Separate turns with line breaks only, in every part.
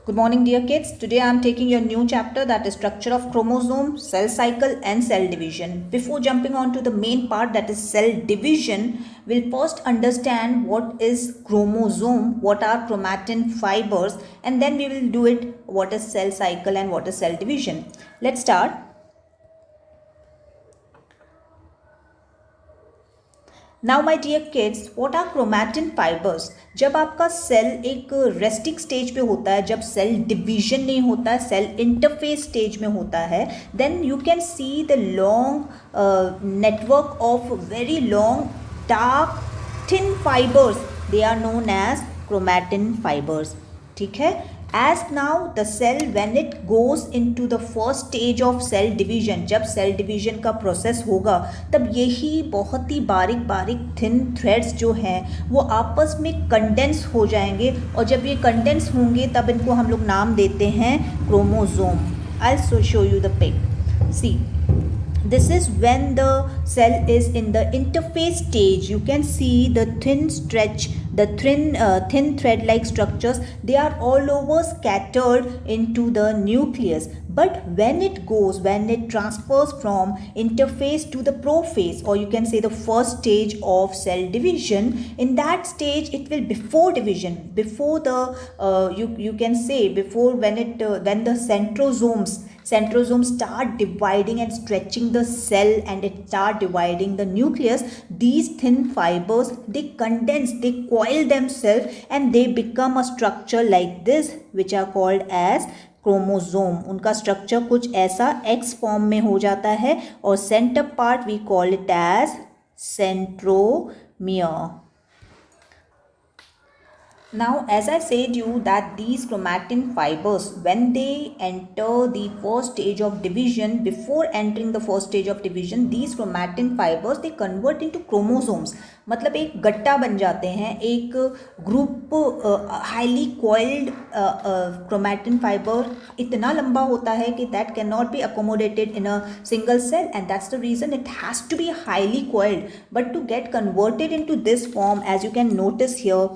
Good morning, dear kids. Today I am taking your new chapter, that is structure of chromosome, cell cycle and cell division. Before jumping on to the main part, that is cell division, we'll first understand what is chromosome, what are chromatin fibers, and then we will do it what is cell cycle and what is cell division. Let's start. Now my dear kids, what are chromatin fibres? जब आपका cell एक resting stage पे होता है, जब cell division नहीं होता है, सेल इंटरफेस स्टेज में होता है, then you can see the long network of very long dark thin fibres. They are known as chromatin fibres. ठीक है. As now the cell when it goes into the first stage of cell division, जब cell division का process होगा तब यही बहुत ही बारीक बारीक thin threads जो हैं वो आपस में condense हो जाएंगे, और जब ये condense होंगे तब इनको हम लोग नाम देते हैं chromosome. I'll show you the pic. See, this is when the cell is in the interphase stage. You can see the thin stretch, the thin thread like structures, they are all over scattered into the nucleus. But when it transfers from interphase to the prophase, or you can say the first stage of cell division, in that stage it will, before division, before the you can say before when the centrosomes start dividing and stretching the cell and it start dividing the nucleus, these thin fibers, they condense, they coil themselves and they become a structure like this, which are called as chromosome. उनका structure कुछ ऐसा X form में हो जाता है, और centre part we call it as centromere. Now, as I said you that these chromatin fibers, when they enter the first stage of division, before entering the first stage of division, these chromatin fibers they convert into chromosomes. मतलब एक गट्टा बन जाते हैं, एक group highly coiled chromatin fiber इतना लंबा होता है कि that cannot be accommodated in a single cell, and that's the reason it has to be highly coiled. But to get converted into this form, as you can notice here,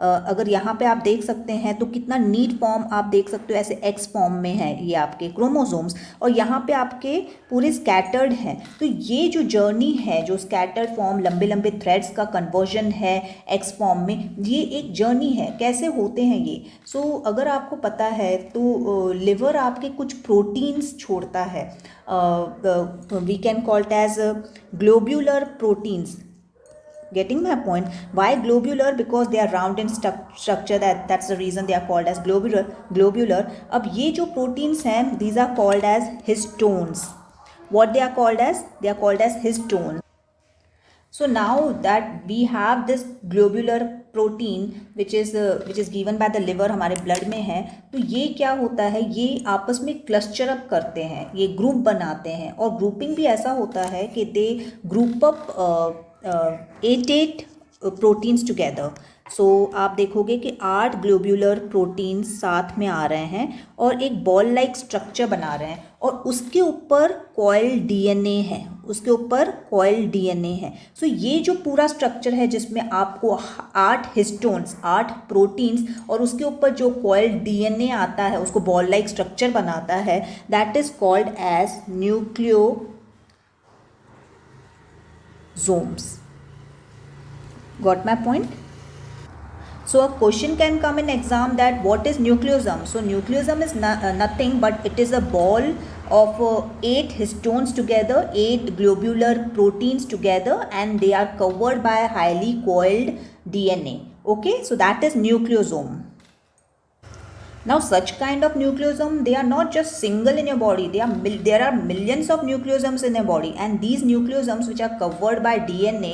अगर यहाँ पे आप देख सकते हैं तो कितना नीट फॉर्म आप देख सकते हो, ऐसे एक्स फॉर्म में है ये आपके क्रोमोसोम्स, और यहाँ पे आपके पूरे स्कैटर्ड हैं. तो ये जो जर्नी है, जो स्कैटर्ड फॉर्म, लंबे लंबे थ्रेड्स का कन्वर्जन है एक्स फॉर्म में, ये एक जर्नी है. कैसे होते हैं ये? अगर आपको पता है तो लिवर आपके कुछ प्रोटीन्स छोड़ता है, we can call it as globular proteins. Getting my point? Why globular? Because they are round in structure, that's the reason they are called as globular. अब ये जो proteins हैं, these are called as histones. What they are called as? They are called as histones. So now that we have this globular protein which is given by the liver, हमारे blood में है, तो ये क्या होता है, ये आपस में क्लस्टर अप करते हैं, ये ग्रुप बनाते हैं, और ग्रुपिंग भी ऐसा होता है कि दे ग्रुप अप 8 प्रोटीन्स टुगेदर. आप देखोगे कि 8 ग्लोब्यूलर प्रोटीन्स साथ में आ रहे हैं और एक बॉल लाइक स्ट्रक्चर बना रहे हैं, और उसके ऊपर कॉइल डीएनए है, उसके ऊपर कॉइल डीएनए है. ये जो पूरा स्ट्रक्चर है जिसमें आपको 8 हिस्टोन्स, 8 प्रोटीन्स, और उसके ऊपर जो कॉइल डीएनए आता है उसको बॉल लाइक स्ट्रक्चर बनाता है, that is called as nucleosomes. Got my point? So a question can come in exam that what is nucleosome? So nucleosome is nothing but it is a ball of 8 histones together, 8 globular proteins together, and they are covered by highly coiled DNA. Okay, so that is nucleosome. Now such kind of nucleosome, they are not just single in your body, there are millions of nucleosomes in your body, and these nucleosomes which are covered by DNA,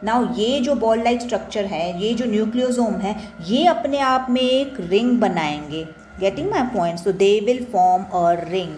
now ये जो ball like structure है, ये जो nucleosome है, ये अपने आप में एक ring बनाएंगे. Getting my point? So they will form a ring,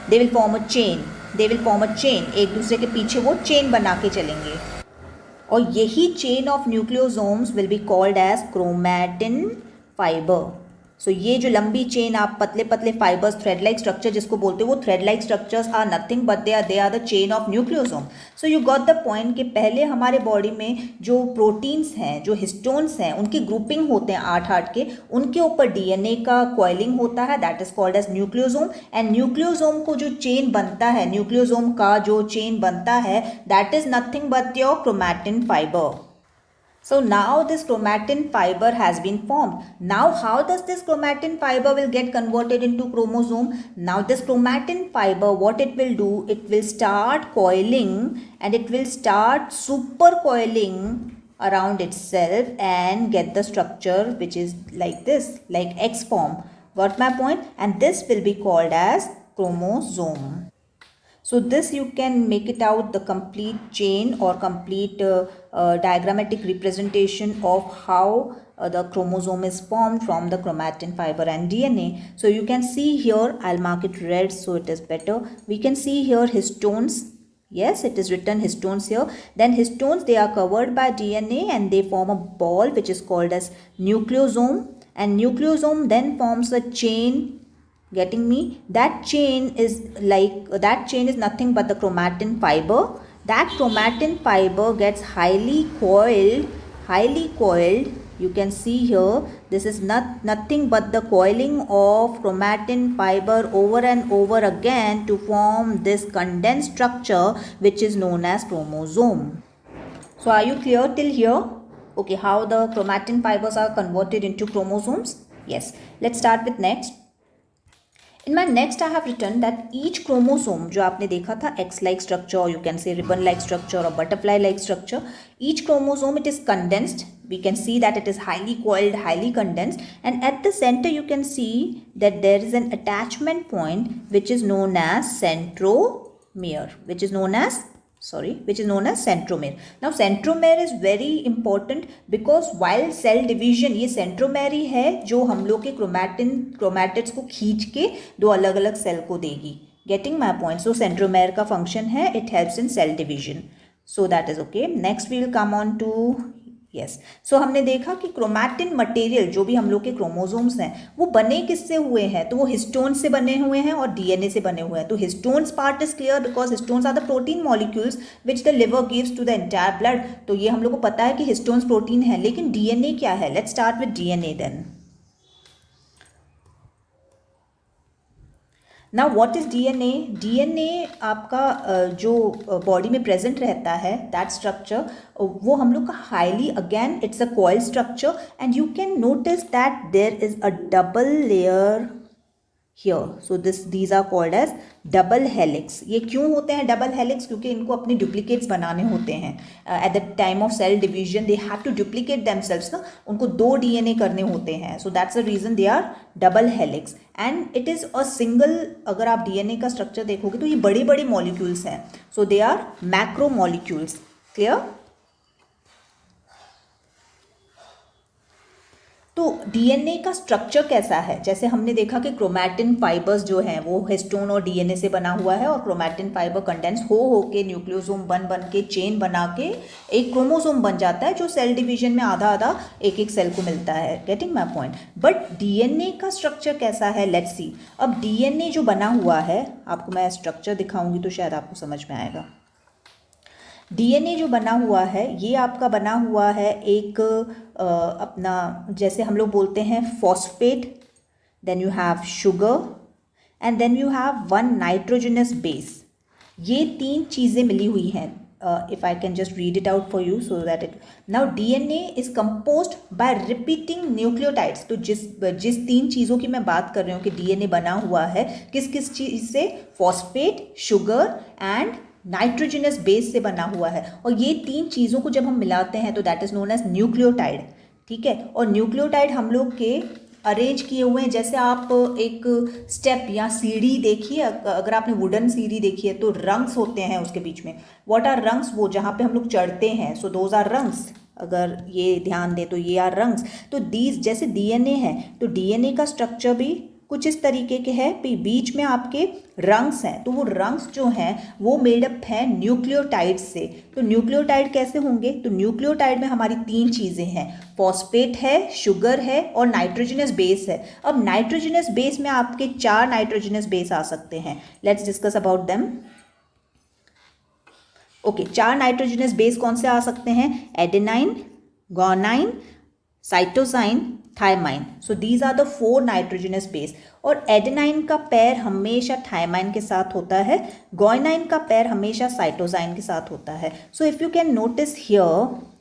they will form a chain, एक दूसरे के पीछे वो chain बना के चलेंगे, और यही chain of nucleosomes will be called as chromatin fiber. सो ये जो लंबी चेन, आप पतले पतले फाइबर्स, थ्रेड लाइक स्ट्रक्चर जिसको बोलते हो, वो thread like structures are nothing but they are the chain of nucleosome. So you got the point कि पहले हमारे बॉडी में जो प्रोटीन्स हैं, जो हिस्टोन्स हैं, उनकी ग्रुपिंग होते हैं 8 के, उनके ऊपर डीएनए का कॉइलिंग होता है, that is called as nucleosome. And nucleosome को जो चेन बनता है, न्यूक्लियोसोम का जो चेन बनता है, that is nothing but your chromatin fibre. So now this chromatin fiber has been formed. Now how does this chromatin fiber will get converted into chromosome? Now this chromatin fiber, what it will do, it will start coiling and it will start super coiling around itself and get the structure which is like this, like X form. Got my point? And this will be called as chromosome. So this you can make it out the complete chain or complete diagrammatic representation of how the chromosome is formed from the chromatin fiber and DNA. So you can see here, I'll mark it red so it is better. We can see here histones. Yes, it is written histones here. Then histones, they are covered by DNA and they form a ball which is called as nucleosome. And nucleosome then forms a chain. Getting me? That chain is nothing but the chromatin fiber. That chromatin fiber gets highly coiled. You can see here, this is nothing but the coiling of chromatin fiber over and over again to form this condensed structure which is known as chromosome. So are you clear till here? Okay, how the chromatin fibers are converted into chromosomes? Yes, let's start with next. In my next I have written that each chromosome, जो आपने देखा था X like structure, or you can say ribbon like structure or butterfly like structure, each chromosome, it is condensed. We can see that it is highly coiled, highly condensed, and at the center you can see that there is an attachment point which is known as centromere, which is known as centromere. Now centromere is very important because while cell division, ये centromere ही है जो हम लोग के chromatids को खींच के दो अलग अलग सेल को देगी. Getting my point? So centromere का function है, it helps in cell division. So that is okay. Next we will come on to yes. So हमने देखा कि क्रोमैटिन मटेरियल जो भी हम लोग के क्रोमोसोम्स हैं वो बने किससे हुए हैं, तो वो हिस्टोन्स से बने हुए हैं और डीएनए से बने हुए हैं. तो histones part is clear because histones are the protein molecules which the liver gives to the entire blood. तो ये हम लोग को पता है कि हिस्टोन्स प्रोटीन है, लेकिन डीएनए क्या है? Let's start with DNA then. Now what is DNA? DNA आपका जो बॉडी में प्रेजेंट रहता है, दैट स्ट्रक्चर, वो हम लोग का highly, again it's a coil structure and you can notice that there is a double layer here. So these are called as double helix. ये क्यों होते हैं double helix? क्योंकि इनको अपने duplicates बनाने होते हैं. At the time of cell division they have to duplicate themselves ना, उनको 2 DNA करने होते हैं. So that's the reason they are double helix. And it is a single, अगर आप DNA का structure देखोगे तो ये बड़े बड़े molecules हैं. So they are macromolecules. Clear? तो डीएनए का स्ट्रक्चर कैसा है? जैसे हमने देखा कि क्रोमैटिन फाइबर्स जो हैं वो हिस्टोन और डीएनए से बना हुआ है और क्रोमैटिन फाइबर कंडेंस हो के न्यूक्लियोसोम बन के चेन बना के एक क्रोमोसोम बन जाता है जो सेल डिवीजन में आधा आधा एक सेल को मिलता है. Getting my point? But DNA का स्ट्रक्चर कैसा है? Let's see. अब डीएनए जो बना हुआ है, आपको मैं स्ट्रक्चर दिखाऊंगी तो शायद आपको समझ में आएगा. डीएनए जो बना हुआ है ये आपका बना हुआ है एक अपना, जैसे हम लोग बोलते हैं phosphate, then you have sugar and then you have one nitrogenous base. ये 3 चीज़ें मिली हुई हैं. If I can just read it out for you so that it. Now DNA is composed by repeating nucleotides. तो जिस 3 चीज़ों की मैं बात कर रही हूँ कि डीएनए बना हुआ है, किस किस चीज़ से? Phosphate, sugar and nitrogenous base से बना हुआ है. और ये 3 चीज़ों को जब हम मिलाते हैं तो that is known as nucleotide. ठीक है. और न्यूक्लियोटाइड हम लोग के अरेंज किए हुए हैं, जैसे आप एक स्टेप या सीढ़ी देखिए, अगर आपने वुडन सीढ़ी देखी है तो रंग्स होते हैं उसके बीच में. What are rungs? वो जहाँ पे हम लोग चढ़ते हैं. So those are rungs. अगर ये ध्यान दें तो ये आर रंग्स. तो दीज, जैसे डीएनए है तो डीएनए का स्ट्रक्चर भी कुछ इस तरीके के हैं, बीच में आपके रंग्स हैं, तो वो रंग्स जो हैं वो मेडअप है न्यूक्लियोटाइड से। तो न्यूक्लियोटाइड कैसे होंगे, तो न्यूक्लियोटाइड में हमारी 3 चीज़ें हैं, फॉस्फेट है, शुगर है और नाइट्रोजनस बेस है। अब नाइट्रोजनस बेस में आपके 4 नाइट्रोजनस बेस आ सकते हैं। Let's discuss about them. Okay, 4 nitrogenous base कौन से आ सकते हैं, adenine, guanine, cytosine, thymine. So these are the 4 nitrogenous base. और एडेनाइन का पैर हमेशा थायमाइन के साथ होता है, गुआनाइन का पैर हमेशा साइटोसाइन के साथ होता है। So if you can notice here,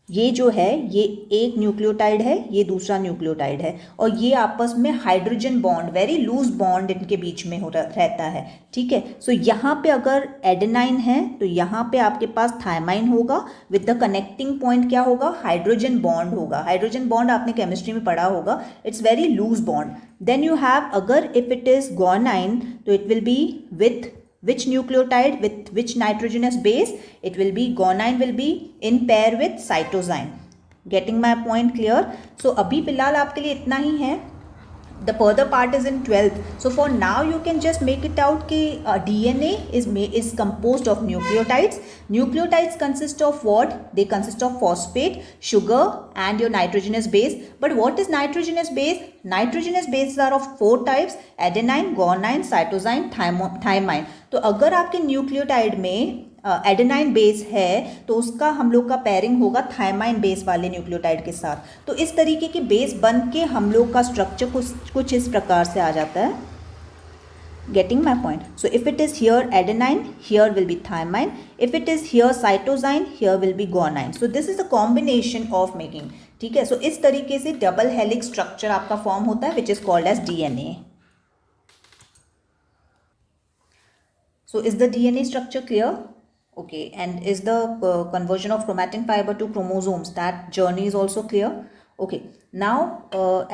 ये जो है ये एक न्यूक्लियोटाइड है, ये दूसरा न्यूक्लियोटाइड है, और ये आपस में hydrogen bond, very loose bond इनके बीच में रहता है, ठीक है। सो यहाँ पे अगर एडेनाइन है तो यहाँ पे आपके पास थायमाइन होगा, विद द कनेक्टिंग पॉइंट क्या होगा, हाइड्रोजन बॉन्ड होगा। हाइड्रोजन बॉन्ड आपने केमिस्ट्री में पढ़ा होगा, it's very loose bond. Then you have, अगर इफ इट इज गुआनाइन तो it will be with which nucleotide, with which nitrogenous base, it will be guanine will be in pair with cytosine. Getting my point clear? So अभी फिलहाल आपके लिए इतना ही है, the further part is in 12th. So for now you can just make it out कि DNA is composed of nucleotides. Nucleotides consist of what? They consist of phosphate, sugar and your nitrogenous base. But what is nitrogenous base? Nitrogenous bases are of 4 types: adenine, guanine, cytosine, thymine. तो अगर आपके nucleotide में adenine base है तो उसका हम लोग का पेयरिंग होगा थायमाइन बेस वाले न्यूक्लियोटाइड के साथ। तो इस तरीके के बेस बन के हम लोग का स्ट्रक्चर कुछ इस प्रकार से आ जाता है। Getting my point? So if it is here adenine, here will be thymine, if it is here cytosine, here will be guanine. So this is a combination of making, ठीक है। सो इस तरीके से डबल हेलिक्स स्ट्रक्चर आपका form होता है, which is called as DNA. So is the DNA structure clear? Okay, and is the conversion of chromatin fiber to chromosomes, that journey is also clear? Okay, now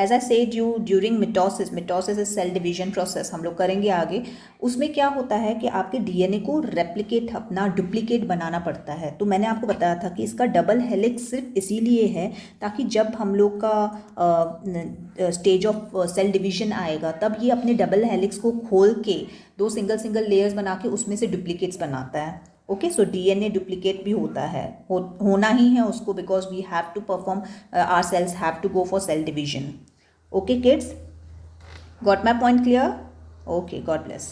as I said you, during mitosis is cell division process, हम लोग करेंगे आगे। उसमें क्या होता है कि आपके डीएनए को रेप्लिकेट, अपना डुप्लीकेट बनाना पड़ता है। तो मैंने आपको बताया था कि इसका डबल हेलिक्स सिर्फ इसीलिए है ताकि जब हम लोग का स्टेज ऑफ सेल डिवीजन आएगा तब ये अपने डबल हेलिक्स को खोल के 2 सिंगल लेयर्स बना के उसमें से डुप्लीकेट्स बनाता है। ओके, सो डीएनए डुप्लीकेट भी होता है, होना ही है उसको, because we have to perform, our cells have to go for cell division. Okay kids, got my point clear? Okay, God bless.